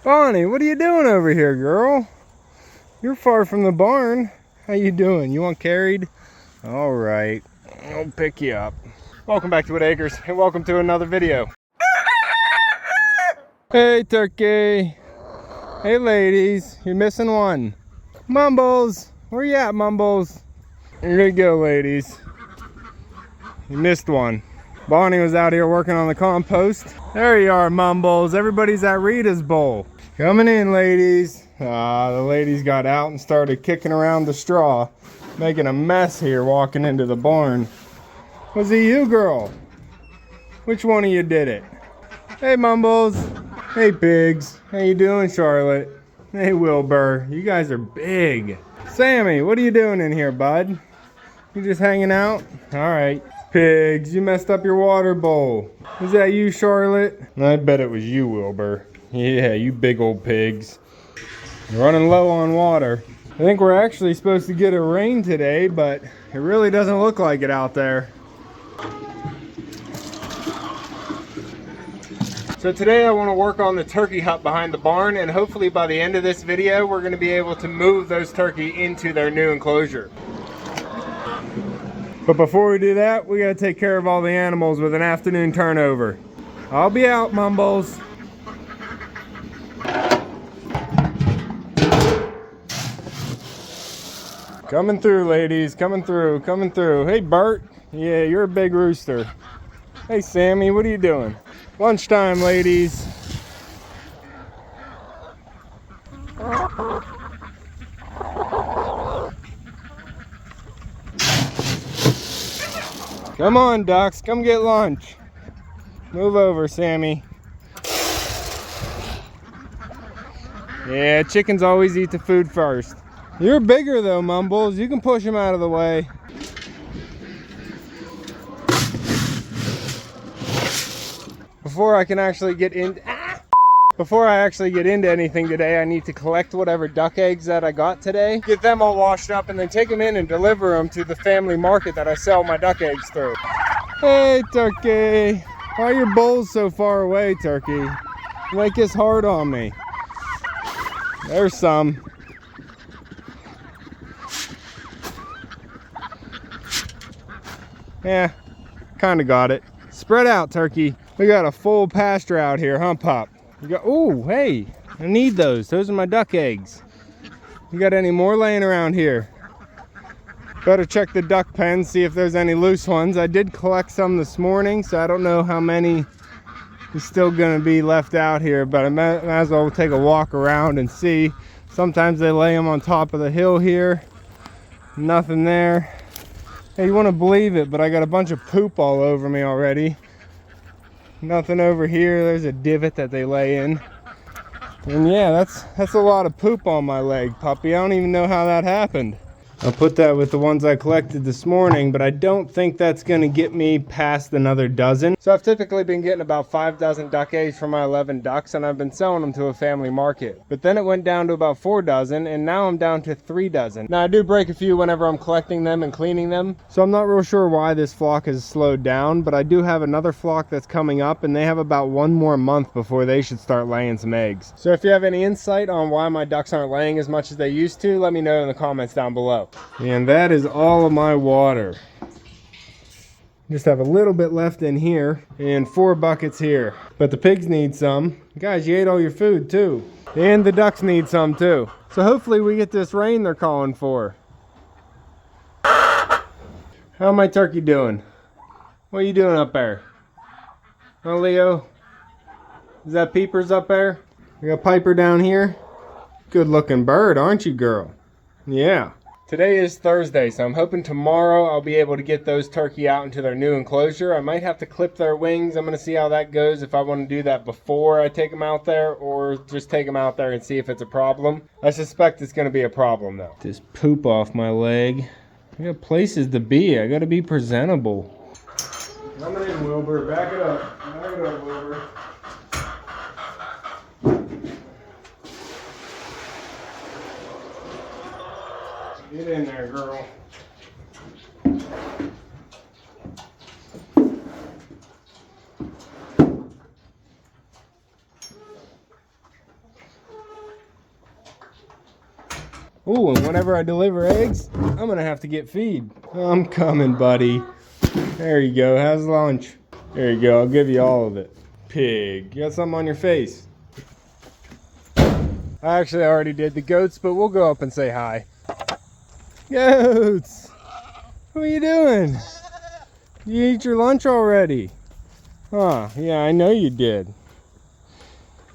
Bonnie, what are you doing over here, girl? You're far from the barn. How you doing? You want carried? All right, I'll pick you up. Welcome back to Whitt Acres, and welcome to another video. Hey, turkey. Hey, ladies. You're missing one. Mumbles, where you at, Mumbles? Here you go, ladies. You missed one. Bonnie was out here working on the compost. There you are, Mumbles. Everybody's at Rita's bowl. Coming in, ladies. The ladies got out and started kicking around the straw, making a mess here walking into the barn. Was it you, girl? Which one of you did it? Hey, Mumbles. Hey, pigs. How you doing, Charlotte? Hey, Wilbur. You guys are big. Sammy, what are you doing in here, bud? You just hanging out? All right. Pigs, you messed up your water bowl. Was that you, Charlotte? I bet it was you, Wilbur. Yeah, you big old pigs. You're running low on water. I think we're actually supposed to get a rain today, but it really doesn't look like it out there. So today I want to work on the turkey hut behind the barn, and hopefully by the end of this video we're going to be able to move those turkey into their new enclosure. But before we do that, we gotta take care of all the animals with an afternoon turnover. I'll be out, Mumbles. Coming through, ladies, coming through, coming through. Hey, Bert. Yeah, you're a big rooster. Hey, Sammy, what are you doing? Lunchtime, ladies. Come on, ducks, come get lunch. Move over, Sammy. Yeah, chickens always eat the food first. You're bigger though, Mumbles. You can push them out of the way. Before I actually get into anything today, I need to collect whatever duck eggs that I got today, get them all washed up, and then take them in and deliver them to the family market that I sell my duck eggs through. Hey, turkey. Why are your bowls so far away, turkey? You make this hard on me. There's some. Yeah, kind of got it. Spread out, turkey. We got a full pasture out here, huh, Pop? You got, oh, hey, I need those. Those are my duck eggs. You got any more laying around here? Better check the duck pen, see if there's any loose ones. I did collect some this morning, so I don't know how many is still gonna be left out here, but I might as well take a walk around and see. Sometimes they lay them on top of the hill here. Nothing there. Hey, you wouldn't believe it, but I got a bunch of poop all over me already. Nothing over here. There's a divot that they lay in. And yeah, that's a lot of poop on my leg, puppy. I don't even know how that happened. I'll put that with the ones I collected this morning, but I don't think that's gonna get me past another dozen. So I've typically been getting about 5 dozen duck eggs from my 11 ducks, and I've been selling them to a family market. But then it went down to about 4 dozen, and now I'm down to 3 dozen. Now I do break a few whenever I'm collecting them and cleaning them, so I'm not real sure why this flock has slowed down, but I do have another flock that's coming up, and they have about 1 more month before they should start laying some eggs. So if you have any insight on why my ducks aren't laying as much as they used to, let me know in the comments down below. And that is all of my water. Just have a little bit left in here and 4 buckets here. But the pigs need some. Guys, you ate all your food too. And the ducks need some too. So hopefully we get this rain they're calling for. How my turkey doing? What are you doing up there? Huh, Leo? Is that Peepers up there? We got Piper down here. Good looking bird, aren't you, girl? Yeah. Today is Thursday, so I'm hoping tomorrow I'll be able to get those turkey out into their new enclosure. I might have to clip their wings. I'm going to see how that goes, if I want to do that before I take them out there or just take them out there and see if it's a problem. I suspect it's going to be a problem though. This poop off my leg. I got places to be. I got to be presentable. Coming in, Wilbur. Back it up. Back it up, Wilbur. Get in there, girl. Ooh, and whenever I deliver eggs, I'm gonna have to get feed. I'm coming, buddy. There you go, how's lunch? There you go, I'll give you all of it. Pig, you got something on your face? I actually already did the goats, but we'll go up and say hi. Goats! What are you doing? You eat your lunch already? Huh, yeah, I know you did.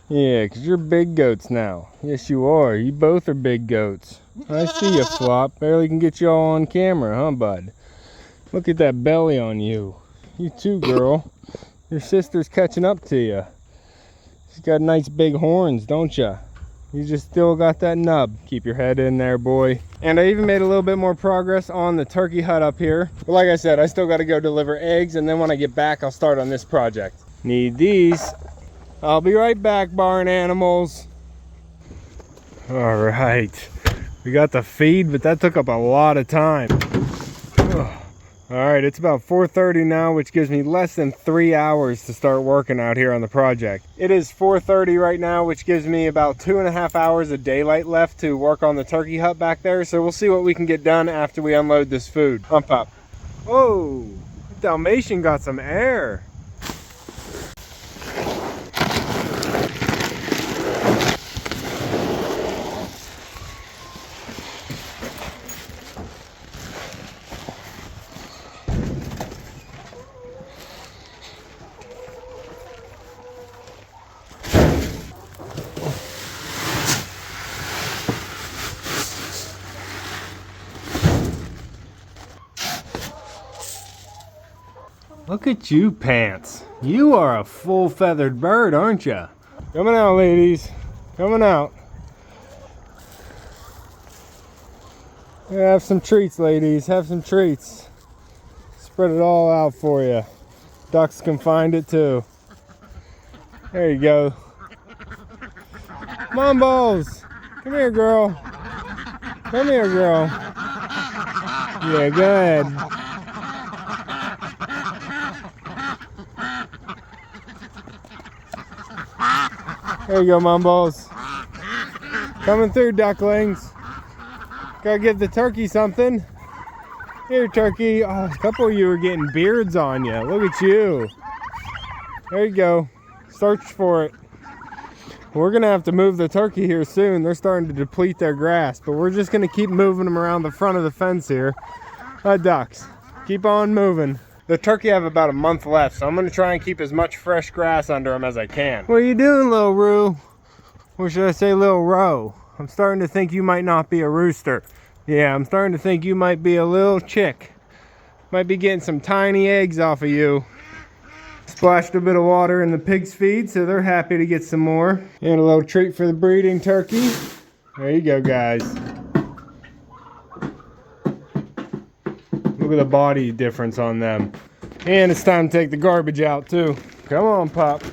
Yeah, 'cause you're big goats now. Yes, you are. You both are big goats. I see you, Flop. Barely can get you all on camera, huh, bud? Look at that belly on you. You too, girl. Your sister's catching up to you. She's got nice big horns, don't ya? You just still got that nub. Keep your head in there, boy. And I even made a little bit more progress on the turkey hut up here. But like I said, I still got to go deliver eggs, and then when I get back, I'll start on this project. Need these. I'll be right back, barn animals. All right. We got the feed, but that took up a lot of time. All right, it's about 4:30 now, which gives me less than 3 hours to start working out here on the project. It is 4:30 right now, which gives me about 2.5 hours of daylight left to work on the turkey hut back there. So we'll see what we can get done after we unload this food. Pump up. Whoa, Dalmatian got some air. Look at you, Pants. You are a full-feathered bird, aren't you? Coming out, ladies. Coming out. Have some treats, ladies. Have some treats. Spread it all out for you. Ducks can find it, too. There you go. Mom balls. Come here, girl. Come here, girl. Yeah, go ahead. There you go, Mom balls. Coming through, ducklings. Gotta give the turkey something. Here, turkey. Oh, a couple of you are getting beards on you. Look at you. There you go. Search for it. We're gonna have to move the turkey here soon. They're starting to deplete their grass, but we're just gonna keep moving them around the front of the fence here. Ducks, keep on moving. The turkey have about a month left, so I'm gonna try and keep as much fresh grass under them as I can. What are you doing, little Roo? Or should I say little Roe? I'm starting to think you might not be a rooster. Yeah, I'm starting to think you might be a little chick. Might be getting some tiny eggs off of you. Splashed a bit of water in the pig's feed, so they're happy to get some more. And a little treat for the breeding turkey. There you go, guys. Look at the body difference on them. And it's time to take the garbage out too. Come on, Pop.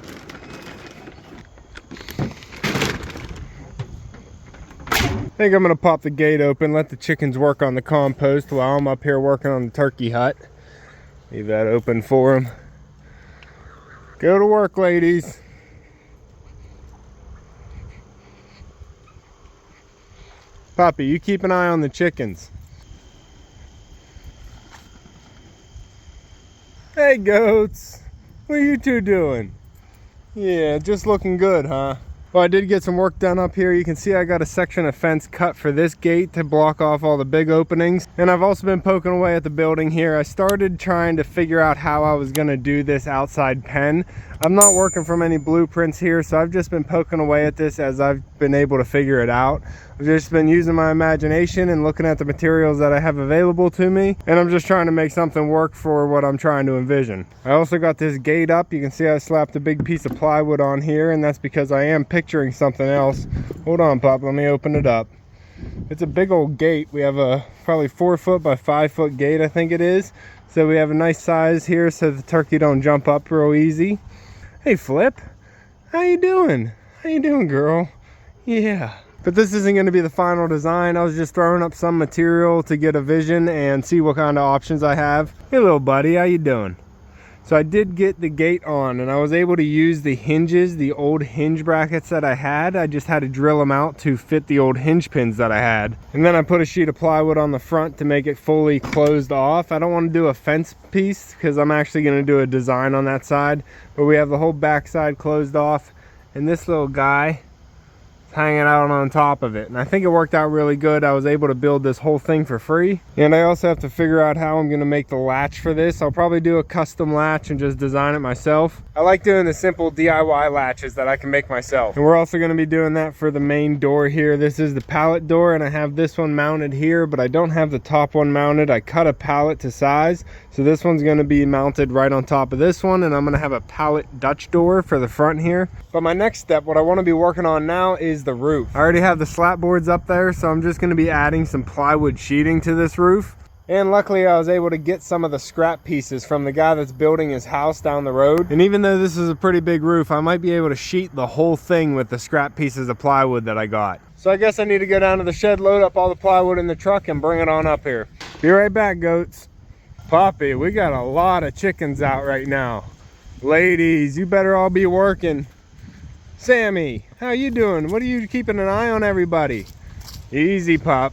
I think I'm gonna pop the gate open, let the chickens work on the compost while I'm up here working on the turkey hut. Leave that open for them. Go to work, ladies. Poppy, you keep an eye on the chickens. Hey, goats. What are you two doing? Yeah, just looking good, huh? Well, I did get some work done up here. You can see I got a section of fence cut for this gate to block off all the big openings. And I've also been poking away at the building here. I started trying to figure out how I was gonna do this outside pen. I'm not working from any blueprints here, so I've just been poking away at this as I've been able to figure it out. I've just been using my imagination and looking at the materials that I have available to me, and I'm just trying to make something work for what I'm trying to envision. I also got this gate up. You can see I slapped a big piece of plywood on here, and that's because I am picturing something else. Hold on, Pop, let me open it up. It's a big old gate. We have a probably 4 foot by 5 foot gate, I think it is. So we have a nice size here so the turkey don't jump up real easy. Hey, Flip, how you doing? How you doing, girl? Yeah. But this isn't going to be the final design. I was just throwing up some material to get a vision and see what kind of options I have. Hey, little buddy, how you doing? So I did get the gate on, and I was able to use the hinges, the old hinge brackets that I had. I just had to drill them out to fit the old hinge pins that I had. And then I put a sheet of plywood on the front to make it fully closed off. I don't want to do a fence piece because I'm actually going to do a design on that side. But we have the whole back side closed off, and this little guy hanging out on top of it, and I think it worked out really good. I was able to build this whole thing for free, and I also have to figure out how I'm going to make the latch for this. I'll probably do a custom latch and just design it myself. I like doing the simple DIY latches that I can make myself, and we're also going to be doing that for the main door here. This is the pallet door, and I have this one mounted here, but I don't have the top one mounted. I cut a pallet to size, so this one's going to be mounted right on top of this one, and I'm going to have a pallet Dutch door for the front here. But my next step, what I want to be working on now, is the roof. I already have the slat boards up there, so I'm just going to be adding some plywood sheeting to this roof. And luckily I was able to get some of the scrap pieces from the guy that's building his house down the road. And even though this is a pretty big roof, I might be able to sheet the whole thing with the scrap pieces of plywood that I got. So I guess I need to go down to the shed, load up all the plywood in the truck, and bring it on up here. Be right back, goats. Poppy, we got a lot of chickens out right now. Ladies, you better all be working. Sammy, how you doing? What are you keeping an eye on everybody? Easy, Pop.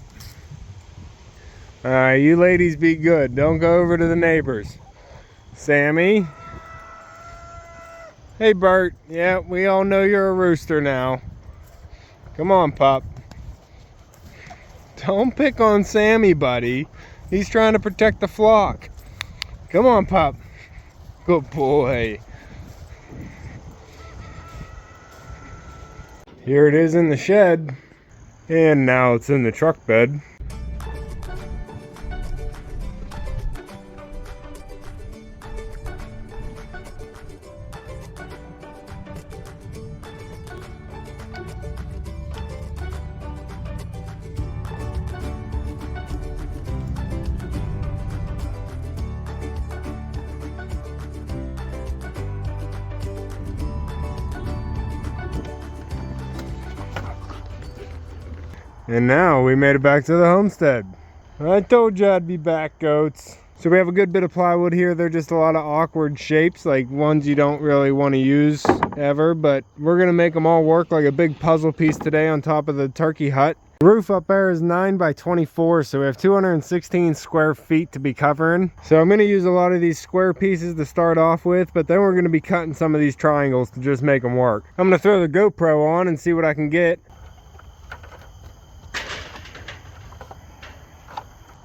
All right, you ladies be good. Don't go over to the neighbors. Sammy. Hey, Bert. Yeah, we all know you're a rooster now. Come on, Pop. Don't pick on Sammy, buddy. He's trying to protect the flock. Come on, Pop. Good boy. Here it is in the shed, and now it's in the truck bed. And now we made it back to the homestead. I told you I'd be back, goats. So we have a good bit of plywood here. They're just a lot of awkward shapes, like ones you don't really want to use ever, but we're gonna make them all work like a big puzzle piece today on top of the turkey hut. The roof up there is 9 by 24, so we have 216 square feet to be covering. So I'm gonna use a lot of these square pieces to start off with, but then we're gonna be cutting some of these triangles to just make them work. I'm gonna throw the GoPro on and see what I can get.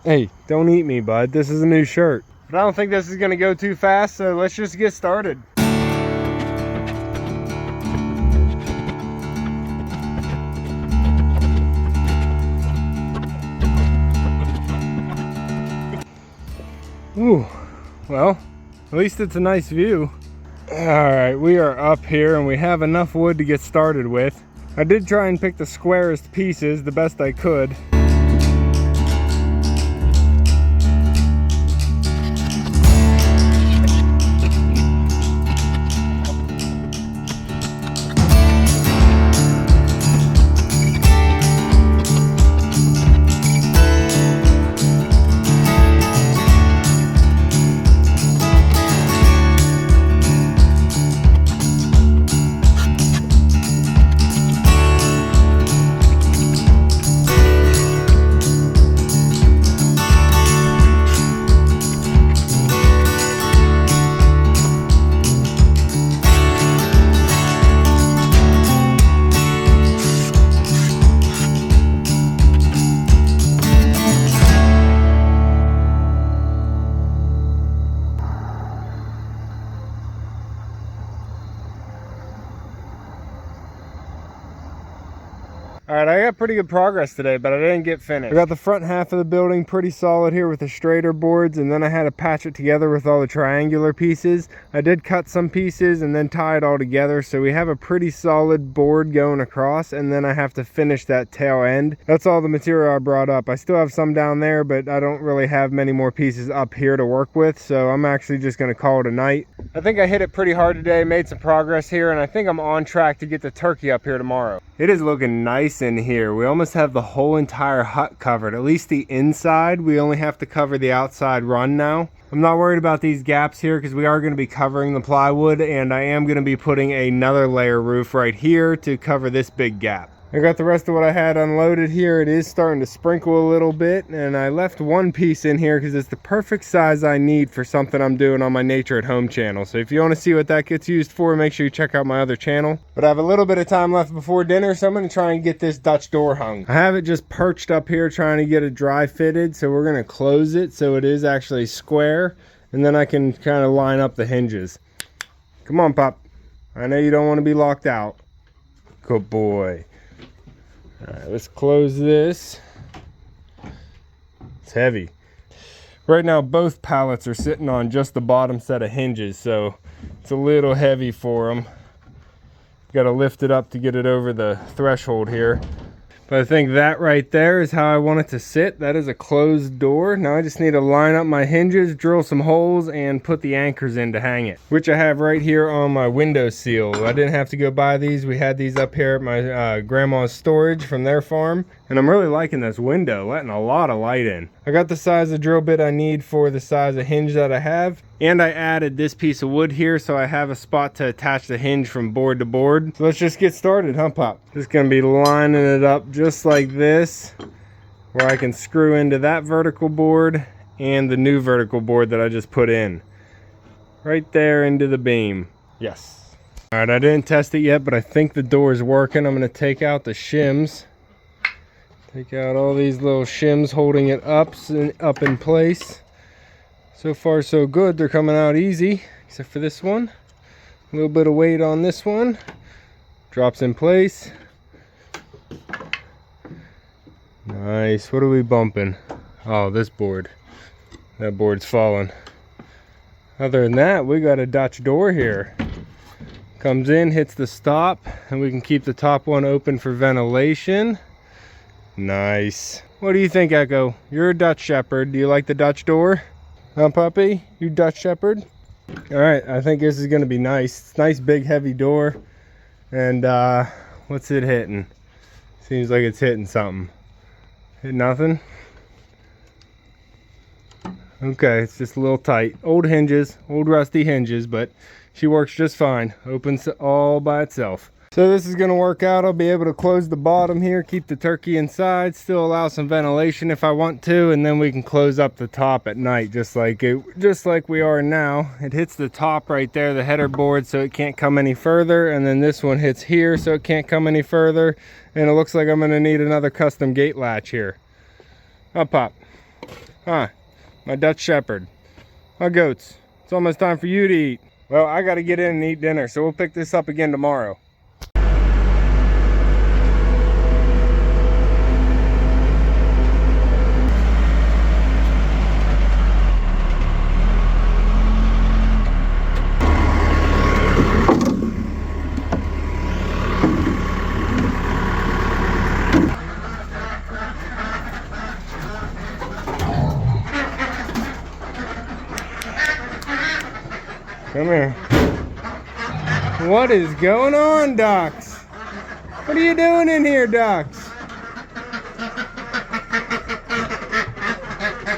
Hey, don't eat me, bud. This is a new shirt. But I don't think this is gonna go too fast, so let's just get started. Ooh, well, at least it's a nice view. All right, we are up here and we have enough wood to get started with. I did try and pick the squarest pieces the best I could. Alright, I got pretty good progress today, but I didn't get finished. I got the front half of the building pretty solid here with the straighter boards, and then I had to patch it together with all the triangular pieces. I did cut some pieces and then tie it all together, so we have a pretty solid board going across, and then I have to finish that tail end. That's all the material I brought up. I still have some down there, but I don't really have many more pieces up here to work with, so I'm actually just going to call it a night. I think I hit it pretty hard today, made some progress here, and I think I'm on track to get the turkey up here tomorrow. It is looking nice in here. We almost have the whole entire hut covered, at least the inside. We only have to cover the outside run now. I'm not worried about these gaps here because we are going to be covering the plywood, and I am going to be putting another layer roof right here to cover this big gap. I got the rest of what I had unloaded here. It is starting to sprinkle a little bit, and I left one piece in here because it's the perfect size I need for something I'm doing on my Nature at Home channel. So if you want to see what that gets used for, make sure you check out my other channel. But I have a little bit of time left before dinner, so I'm going to try and get this Dutch door hung. I have it just perched up here trying to get it dry fitted, so we're going to close it so it is actually square, and then I can kind of line up the hinges. Come on, Pop. I know you don't want to be locked out. Good boy. All right, let's close this. It's heavy. Right now, both pallets are sitting on just the bottom set of hinges, so it's a little heavy for them. Got to lift it up to get it over the threshold here. But I think that right there is how I want it to sit. That is a closed door. Now I just need to line up my hinges, drill some holes, and put the anchors in to hang it, which I have right here on my window seal. I didn't have to go buy these. We had these up here at my grandma's storage from their farm, and I'm really liking this window, letting a lot of light in. I got the size of drill bit I need for the size of hinge that I have, and I added this piece of wood here so I have a spot to attach the hinge from board to board. So let's just get started, huh, Pop? Just gonna be lining it up just like this, where I can screw into that vertical board and the new vertical board that I just put in. Right there into the beam. Yes. All right, I didn't test it yet, but I think the door is working. I'm gonna take out the shims. Take out all these little shims holding it up in place. So far so good, they're coming out easy, except for this one. A little bit of weight on this one. Drops in place. Nice, what are we bumping? Oh, this board. That board's falling. Other than that, we got a Dutch door here. Comes in, hits the stop, and we can keep the top one open for ventilation. Nice. What do you think, Echo? You're a Dutch Shepherd. Do you like the Dutch door? Huh, puppy? You Dutch Shepherd? All right, I think this is gonna be nice. It's a nice, big, heavy door. And what's it hitting? Seems like it's hitting something. Hit nothing? Okay, it's just a little tight. Old hinges, old rusty hinges, but she works just fine. Opens all by itself. So this is gonna work out. I'll be able to close the bottom here, keep the turkey inside, still allow some ventilation if I want to, and then we can close up the top at night just like we are now. It hits the top right there, the header board, so it can't come any further, and then this one hits here so it can't come any further, and it looks like I'm gonna need another custom gate latch here. Oh, Pop. Huh, my Dutch Shepherd. My goats, it's almost time for you to eat. Well, I gotta get in and eat dinner, so we'll pick this up again tomorrow. Come here. What is going on, ducks? What are you doing in here, ducks?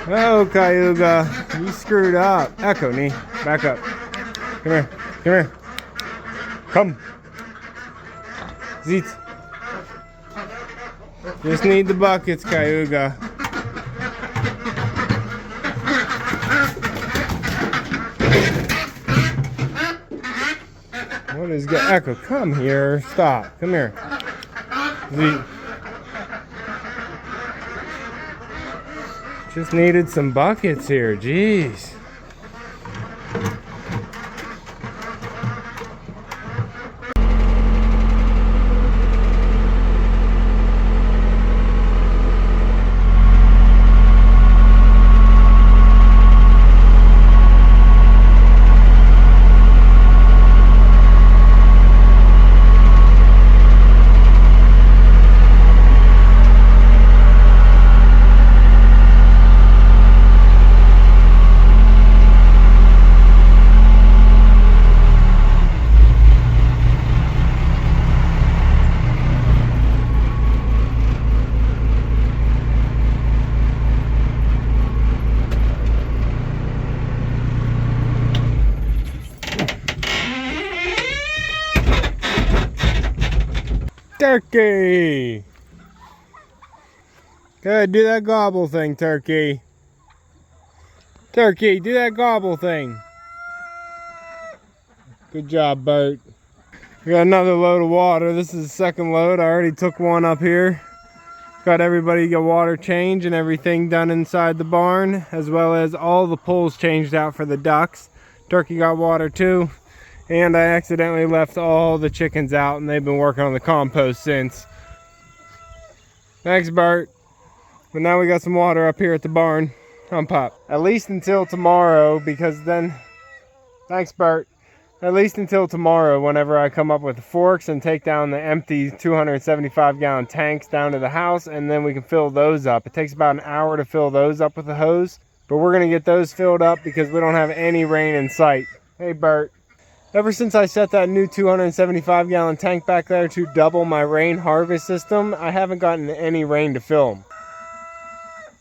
Oh, Cayuga, you screwed up. Echo, knee, back up. Come here, come here. Come. Zit. Just need the buckets, Cayuga. What is good? Echo, come here. Stop. Come here. Z. Just needed some buckets here. Jeez. Turkey! Good, do that gobble thing, Turkey. Turkey, do that gobble thing. Good job, Bert. We got another load of water. This is the second load. I already took one up here. Got everybody get water change and everything done inside the barn, as well as all the poles changed out for the ducks. Turkey got water too. And I accidentally left all the chickens out, and they've been working on the compost since. Thanks, Bert. But now we got some water up here at the barn. On Pop. At least until tomorrow, because then... Thanks, Bert. At least until tomorrow, whenever I come up with the forks and take down the empty 275-gallon tanks down to the house, and then we can fill those up. It takes about an hour to fill those up with the hose, but we're going to get those filled up because we don't have any rain in sight. Hey, Bert. Ever since I set that new 275-gallon tank back there to double my rain harvest system, I haven't gotten any rain to fill them.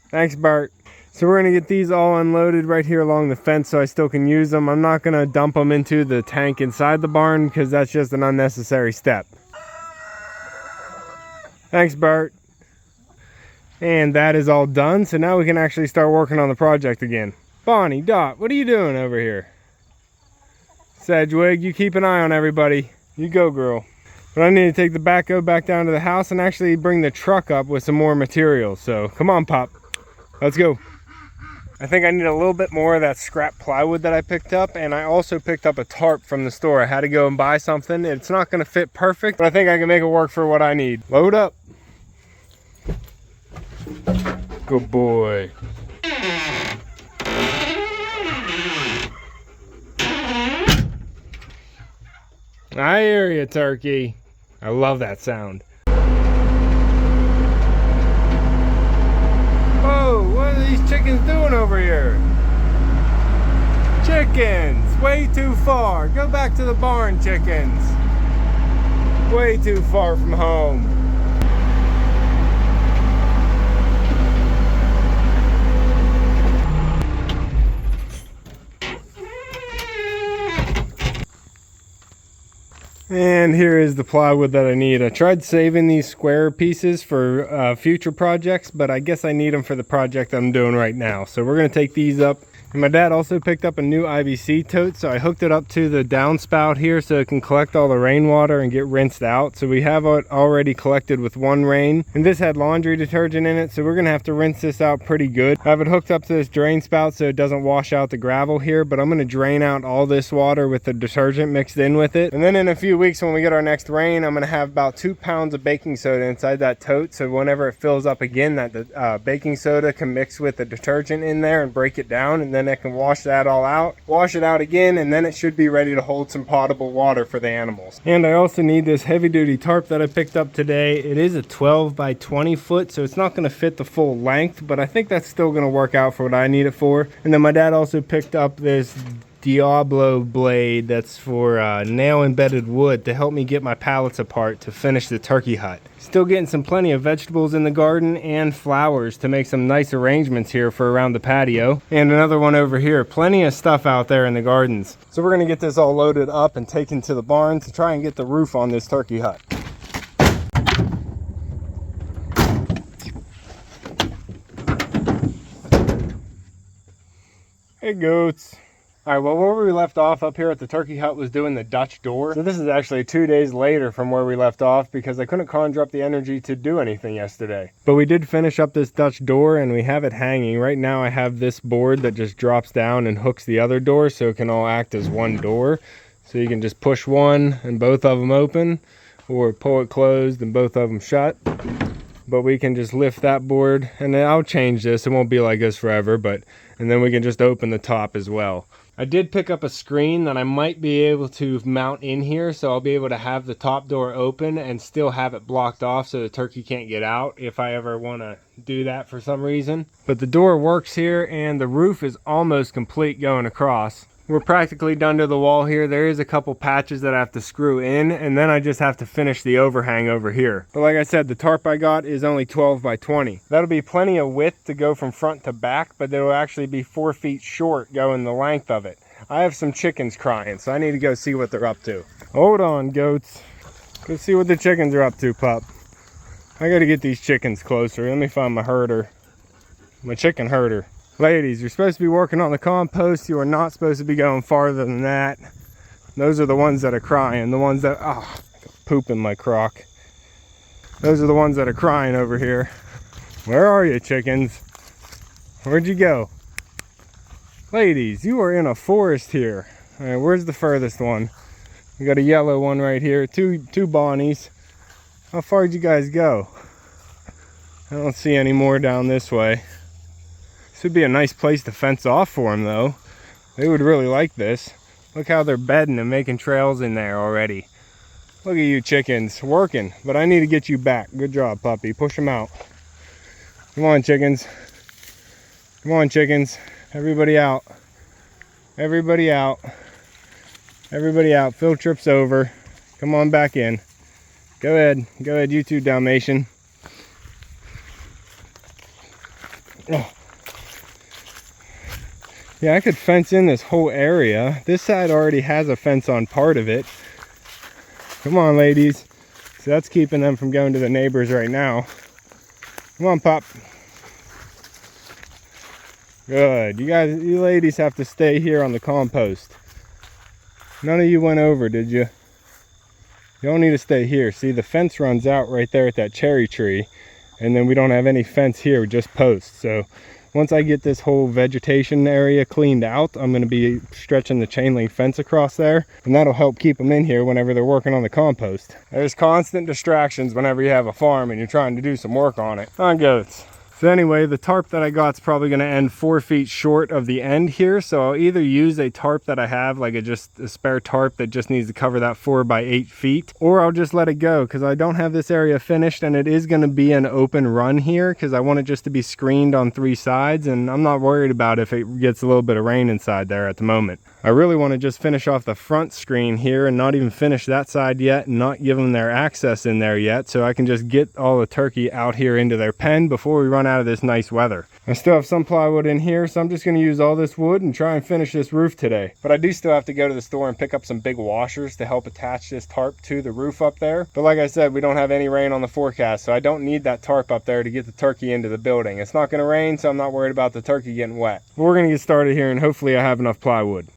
Thanks, Bert. So we're going to get these all unloaded right here along the fence so I still can use them. I'm not going to dump them into the tank inside the barn because that's just an unnecessary step. Thanks, Bert. And that is all done, so now we can actually start working on the project again. Bonnie, Dot, what are you doing over here? Sedgwig, you keep an eye on everybody. You go, girl. But I need to take the backhoe back down to the house and actually bring the truck up with some more material. So come on, Pop. Let's go. I think I need a little bit more of that scrap plywood that I picked up, and I also picked up a tarp from the store. I had to go and buy something. It's not going to fit perfect, but I think I can make it work for what I need. Load up. Good boy. I hear you, Turkey. I love that sound. Whoa, what are these chickens doing over here? Chickens, way too far. Go back to the barn, chickens. Way too far from home. And here is the plywood that I need. I tried saving these square pieces for future projects, but I guess I need them for the project I'm doing right now. So we're going to take these up. And my dad also picked up a new IBC tote, so I hooked it up to the downspout here so it can collect all the rainwater and get rinsed out. So we have it already collected with one rain, and this had laundry detergent in it, so we're gonna have to rinse this out pretty good. I have it hooked up to this drain spout so it doesn't wash out the gravel here, but I'm gonna drain out all this water with the detergent mixed in with it. And then in a few weeks when we get our next rain, I'm gonna have about 2 pounds of baking soda inside that tote, so whenever it fills up again, that the baking soda can mix with the detergent in there and break it down, and then I can wash that all out, wash it out again, and then it should be ready to hold some potable water for the animals. And I also need this heavy duty tarp that I picked up today. It is a 12 by 20 foot, so it's not going to fit the full length, but I think that's still going to work out for what I need it for. And then my dad also picked up this Diablo blade that's for nail embedded wood to help me get my pallets apart to finish the turkey hut. Still getting some plenty of vegetables in the garden and flowers to make some nice arrangements here for around the patio. And another one over here. Plenty of stuff out there in the gardens. So we're going to get this all loaded up and taken to the barn to try and get the roof on this turkey hut. Hey goats. Alright, well, where we left off up here at the turkey hut was doing the Dutch door. So this is actually 2 days later from where we left off because I couldn't conjure up the energy to do anything yesterday. But we did finish up this Dutch door and we have it hanging. Right now I have this board that just drops down and hooks the other door so it can all act as one door. So you can just push one and both of them open, or pull it closed and both of them shut. But we can just lift that board, and then I'll change this. It won't be like this forever, and then we can just open the top as well. I did pick up a screen that I might be able to mount in here, so I'll be able to have the top door open and still have it blocked off so the turkey can't get out if I ever want to do that for some reason. But the door works here, and the roof is almost complete going across. We're practically done to the wall here. There is a couple patches that I have to screw in, and then I just have to finish the overhang over here. But like I said, the tarp I got is only 12 by 20. That'll be plenty of width to go from front to back, but it'll actually be 4 feet short going the length of it. I have some chickens crying, so I need to go see what they're up to. Hold on, goats. Let's see what the chickens are up to, pup. I gotta get these chickens closer. Let me find my herder. My chicken herder. Ladies, you're supposed to be working on the compost. You are not supposed to be going farther than that. Those are the ones that are crying. The ones that, poop in my crock. Those are the ones that are crying over here. Where are you, chickens? Where'd you go? Ladies, you are in a forest here. All right, where's the furthest one? We got a yellow one right here. Two Bonnies. How far did you guys go? I don't see any more down this way. This would be a nice place to fence off for them, though. They would really like this. Look how they're bedding and making trails in there already. Look at you chickens working, but I need to get you back. Good job, puppy. Push them out. Come on, chickens. Come on, chickens. Everybody out. Everybody out. Everybody out. Field trip's over. Come on back in. Go ahead. Go ahead, you two, Dalmatian. Oh. Yeah, I could fence in this whole area. This side already has a fence on part of it. Come on, ladies. So that's keeping them from going to the neighbors right now. Come on, pup. Good. You ladies have to stay here on the compost. None of you went over, did you? You don't need to stay here. See, the fence runs out right there at that cherry tree. And then we don't have any fence here, just posts. So once I get this whole vegetation area cleaned out, I'm going to be stretching the chain link fence across there, and that'll help keep them in here whenever they're working on the compost. There's constant distractions whenever you have a farm and you're trying to do some work on it. On goats. So anyway, the tarp that I got is probably going to end 4 feet short of the end here, so I'll either use a tarp that I have, like just a spare tarp that just needs to cover that 4 by 8 feet, or I'll just let it go because I don't have this area finished, and it is going to be an open run here because I want it just to be screened on 3 sides, and I'm not worried about if it gets a little bit of rain inside there at the moment. I really want to just finish off the front screen here and not even finish that side yet and not give them their access in there yet, so I can just get all the turkey out here into their pen before we run out of this nice weather. I still have some plywood in here, so I'm just going to use all this wood and try and finish this roof today. But I do still have to go to the store and pick up some big washers to help attach this tarp to the roof up there. But like I said, we don't have any rain on the forecast, so I don't need that tarp up there to get the turkey into the building. It's not going to rain, so I'm not worried about the turkey getting wet. But we're going to get started here, and hopefully I have enough plywood.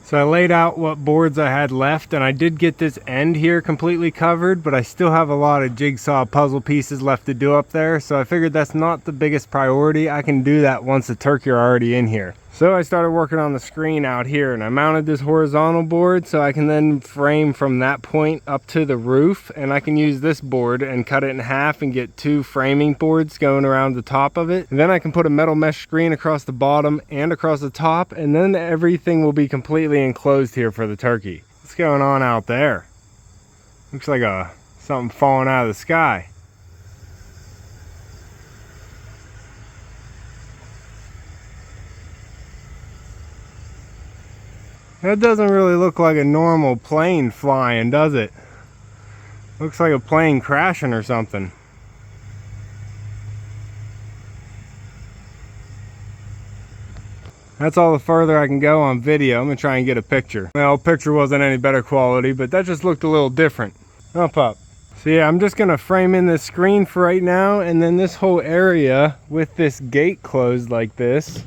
So I laid out what boards I had left, and I did get this end here completely covered, but I still have a lot of jigsaw puzzle pieces left to do up there, so I figured that's not the biggest priority. I can do that once the turkey are already in here. So I started working on the screen out here, and I mounted this horizontal board so I can then frame from that point up to the roof, and I can use this board and cut it in half and get 2 framing boards going around the top of it. And then I can put a metal mesh screen across the bottom and across the top, and then everything will be completely enclosed here for the turkey. What's going on out there? Looks like something falling out of the sky. That doesn't really look like a normal plane flying, does it? Looks like a plane crashing or something. That's all the further I can go on video. I'm gonna try and get a picture. Well, picture wasn't any better quality, but that just looked a little different. Oh, pup. So yeah, I'm just gonna frame in this screen for right now, and then this whole area with this gate closed like this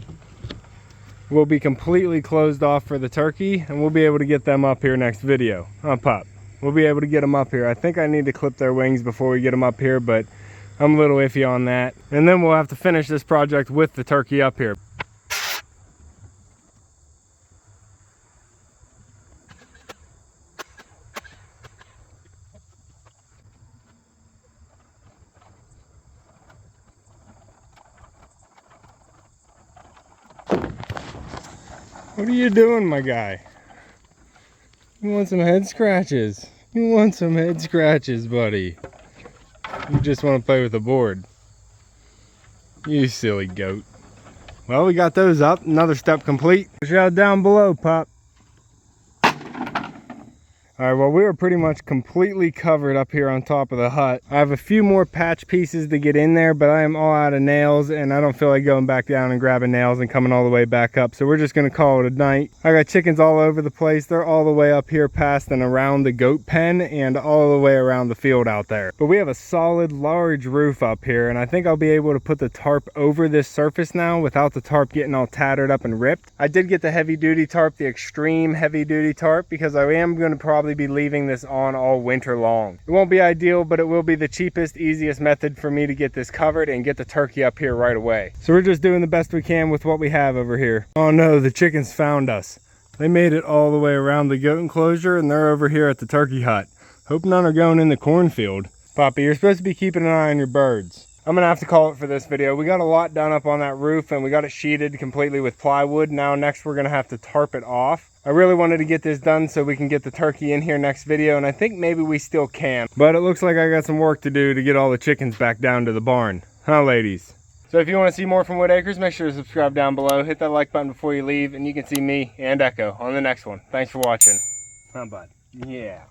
will be completely closed off for the turkey, and we'll be able to get them up here next video. Oh, pup. We'll be able to get them up here. I think I need to clip their wings before we get them up here, but I'm a little iffy on that. And then we'll have to finish this project with the turkey up here. What are you doing, my guy? You want some head scratches? You want some head scratches, buddy? You just want to play with the board. You silly goat. Well, we got those up. Another step complete. Push out down below, pup. All right, well, we are pretty much completely covered up here on top of the hut. I have a few more patch pieces to get in there, but I am all out of nails and I don't feel like going back down and grabbing nails and coming all the way back up. So we're just gonna call it a night. I got chickens all over the place. They're all the way up here past and around the goat pen and all the way around the field out there. But we have a solid large roof up here, and I think I'll be able to put the tarp over this surface now without the tarp getting all tattered up and ripped. I did get the heavy duty tarp, the extreme heavy duty tarp, because I am gonna probably be leaving this on all winter long. It won't be ideal, but it will be the cheapest, easiest method for me to get this covered and get the turkey up here right away. So we're just doing the best we can with what we have over here. Oh no, the chickens found us. They made it all the way around the goat enclosure and they're over here at the turkey hut. Hope none are going in the cornfield. Poppy, you're supposed to be keeping an eye on your birds. I'm gonna have to call it for this video. We got a lot done up on that roof and we got it sheeted completely with plywood. Now next we're gonna have to tarp it off. I really wanted to get this done so we can get the turkey in here next video, and I think maybe we still can. But it looks like I got some work to do to get all the chickens back down to the barn. Huh, ladies? So if you want to see more from Whitt Acres, make sure to subscribe down below. Hit that like button before you leave, and you can see me and Echo on the next one. Thanks for watching. Huh, bud? Yeah.